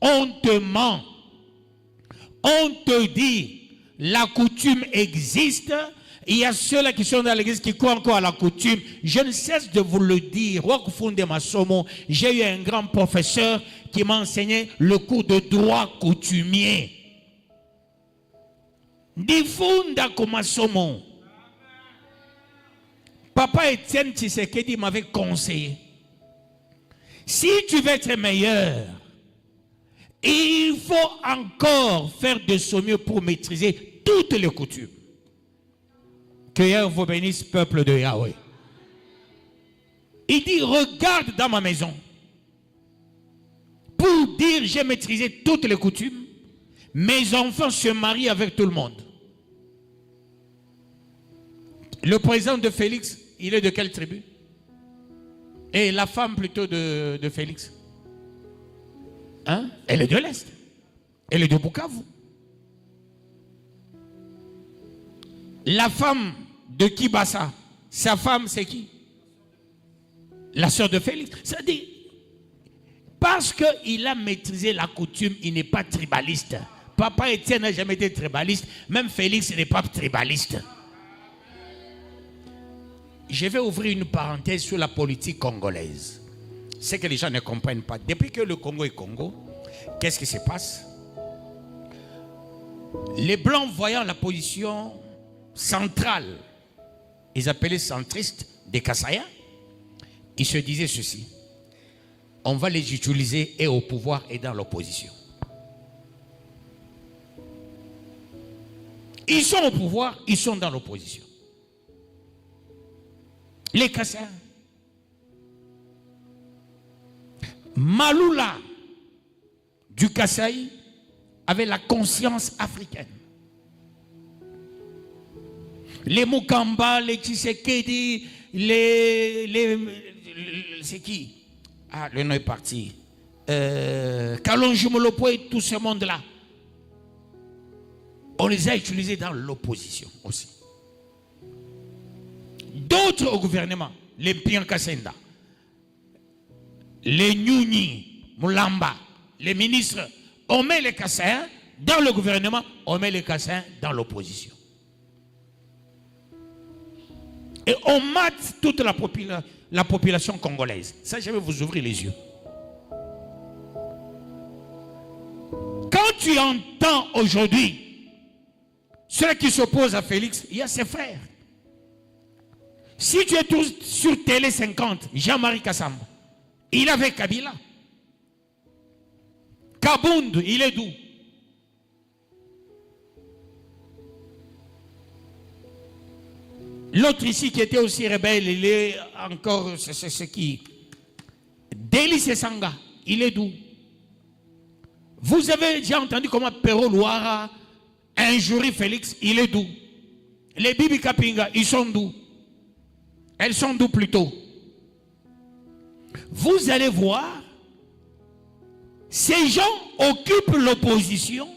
On te ment. On te dit, la coutume existe. Il y a ceux-là qui sont dans l'église qui croient encore à la coutume. Je ne cesse de vous le dire. J'ai eu un grand professeur qui m'a enseigné le cours de droit coutumier. Difunda Komasomo. Papa Étienne Tshisekedi m'avait conseillé. Si tu veux être meilleur, il faut encore faire de son mieux pour maîtriser toutes les coutumes. Que Yahweh vous bénisse, peuple de Yahweh. Il dit, regarde dans ma maison. Pour dire, j'ai maîtrisé toutes les coutumes. Mes enfants se marient avec tout le monde. Le président de Félix, il est de quelle tribu? Et la femme plutôt de Félix? Hein? Elle est de l'Est. Elle est de Bukavu. La femme de Kibasa, sa femme c'est qui? La sœur de Félix. Ça dit, parce qu'il a maîtrisé la coutume, il n'est pas tribaliste. Papa Étienne n'a jamais été tribaliste. Même Félix n'est pas tribaliste. Je vais ouvrir une parenthèse sur la politique congolaise. C'est que les gens ne comprennent pas. Depuis que le Congo est Congo, qu'est-ce qui se passe? Les Blancs, voyant la position centrale, ils appelaient centristes des Kassaya, ils se disaient ceci: on va les utiliser et au pouvoir et dans l'opposition. Ils sont au pouvoir, ils sont dans l'opposition. Les Kassaya. Maloula du Kasaï avait la conscience africaine. Les Mukamba, les Tshisekedi, c'est qui? Ah, le nom est parti. Kalonji Molopo et tout ce monde-là. On les a utilisés dans l'opposition aussi. D'autres au gouvernement, les Piankasenda, les Nyuni, Moulamba, les ministres, on met les Kassaïens dans le gouvernement, on met les Kassaïens dans l'opposition. Et on mate toute la population congolaise. Ça, je vais vous ouvrir les yeux. Quand tu entends aujourd'hui ceux qui s'opposent à Félix, il y a ses frères. Si tu es tous sur Télé 50, Jean-Marie Kassamba, il avait Kabila. Kabound, il est d'où? L'autre ici qui était aussi rebelle, il est encore, c'est qui? Délice Sanga, il est d'où? Vous avez déjà entendu comment Perro Louara injurie Félix, il est d'où? Les Bibi Kapinga, ils sont d'où? Elles sont d'où plutôt? Vous allez voir, ces gens occupent l'opposition.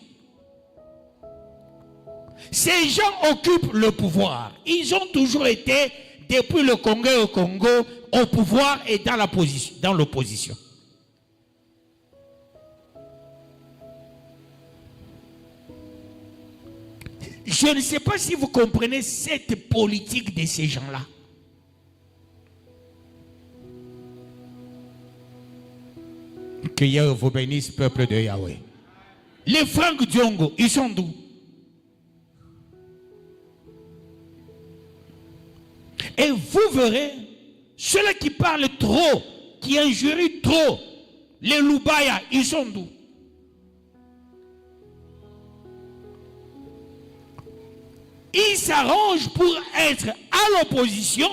Ces gens occupent le pouvoir. Ils ont toujours été, depuis le Congo au Congo, au pouvoir et dans l'opposition. Je ne sais pas si vous comprenez cette politique de ces gens-là. Que Yahweh vous bénisse, peuple de Yahweh. Les Franck Diongo, ils sont d'où? Et vous verrez, ceux-là qui parlent trop, qui injurient trop, les Loubaya, ils sont d'où? Ils s'arrangent pour être à l'opposition,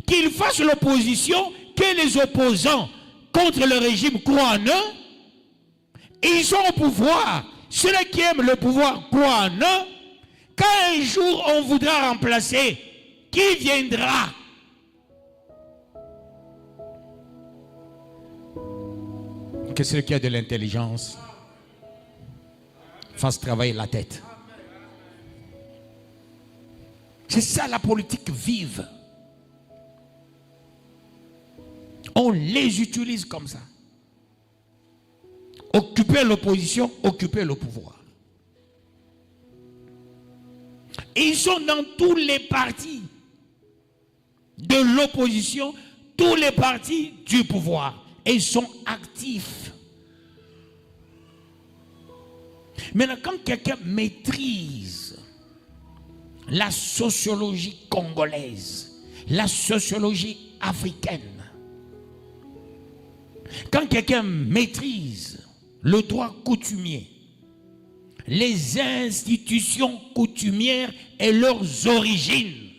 qu'ils fassent l'opposition, que les opposants contre le régime croient en eux. Ils sont au pouvoir. Ceux-là qui aiment le pouvoir croient en eux. Quand un jour on voudra remplacer, qui viendra? Que celui qui a de l'intelligence fasse travailler la tête. C'est ça la politique vive. On les utilise comme ça. Occuper l'opposition, occuper le pouvoir. Ils sont dans tous les partis de l'opposition, tous les partis du pouvoir. Et ils sont actifs. Maintenant, quand quelqu'un maîtrise la sociologie congolaise, la sociologie africaine, quand quelqu'un maîtrise le droit coutumier, les institutions coutumières et leurs origines,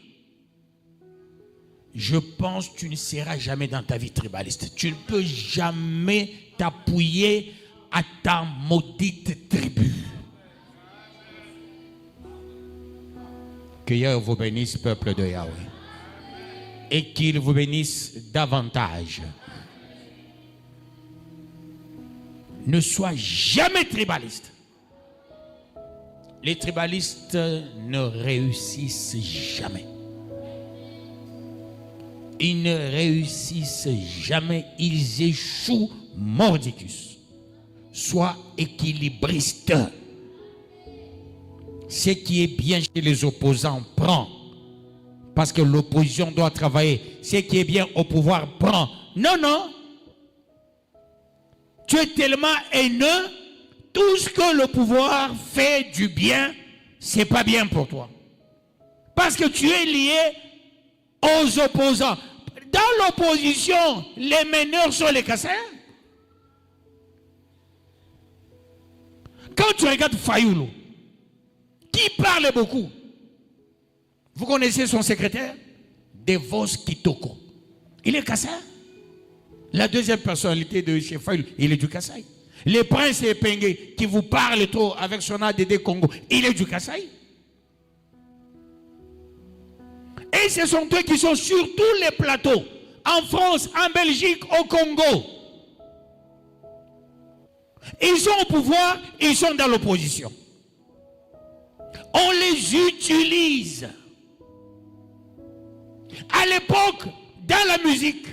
je pense que tu ne seras jamais dans ta vie tribaliste. Tu ne peux jamais t'appuyer à ta maudite tribu. Que Yahweh vous bénisse, peuple de Yahweh. Et qu'il vous bénisse davantage. Ne sois jamais tribaliste. Les tribalistes ne réussissent jamais. Ils ne réussissent jamais. Ils échouent mordicus. Sois équilibriste. Ce qui est bien chez les opposants, prends. Parce que l'opposition doit travailler. Ce qui est bien au pouvoir, prends. Non, non. Tu es tellement haineux. Tout ce que le pouvoir fait du bien, c'est pas bien pour toi. Parce que tu es lié aux opposants. Dans l'opposition, les meneurs sont les casseurs. Quand tu regardes Fayoulou, qui parle beaucoup, vous connaissez son secrétaire? Devos Kitoko. Il est casseur. La deuxième personnalité de chez Fayoulou, il est du Kassai. Le prince Epengue qui vous parle trop avec son ADD Congo, il est du Kassai. Et ce sont eux qui sont sur tous les plateaux, en France, en Belgique, au Congo. Ils sont au pouvoir, ils sont dans l'opposition. On les utilise. À l'époque, dans la musique,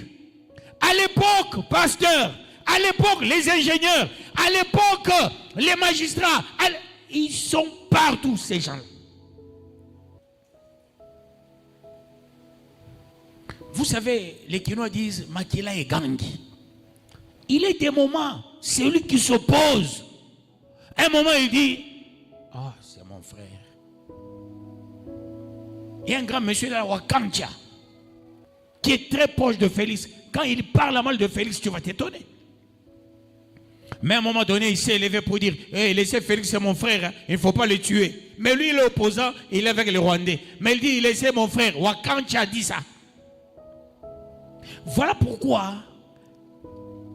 à l'époque, pasteur, à l'époque, les ingénieurs, à l'époque, les magistrats, ils sont partout, ces gens-là. Vous savez, les Kinois disent Makila et Gangi. Il est des moments, celui qui s'oppose. Un moment, il dit ah, c'est mon frère. Il y a un grand monsieur de la Wakantia qui est très proche de Félix. Quand il parle mal de Félix, tu vas t'étonner. Mais à un moment donné, il s'est élevé pour dire hey, laissez Félix, c'est mon frère, hein, il ne faut pas le tuer. Mais lui, il est opposant, il est avec les Rwandais. Mais il dit laissez mon frère. Wakantia dit ça. Voilà pourquoi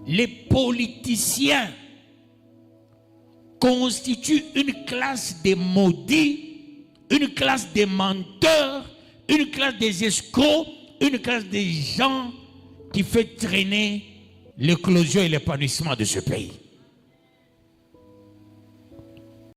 les politiciens constituent une classe des maudits, une classe des menteurs, une classe des escrocs, une classe des gens qui fait traîner l'éclosion et l'épanouissement de ce pays.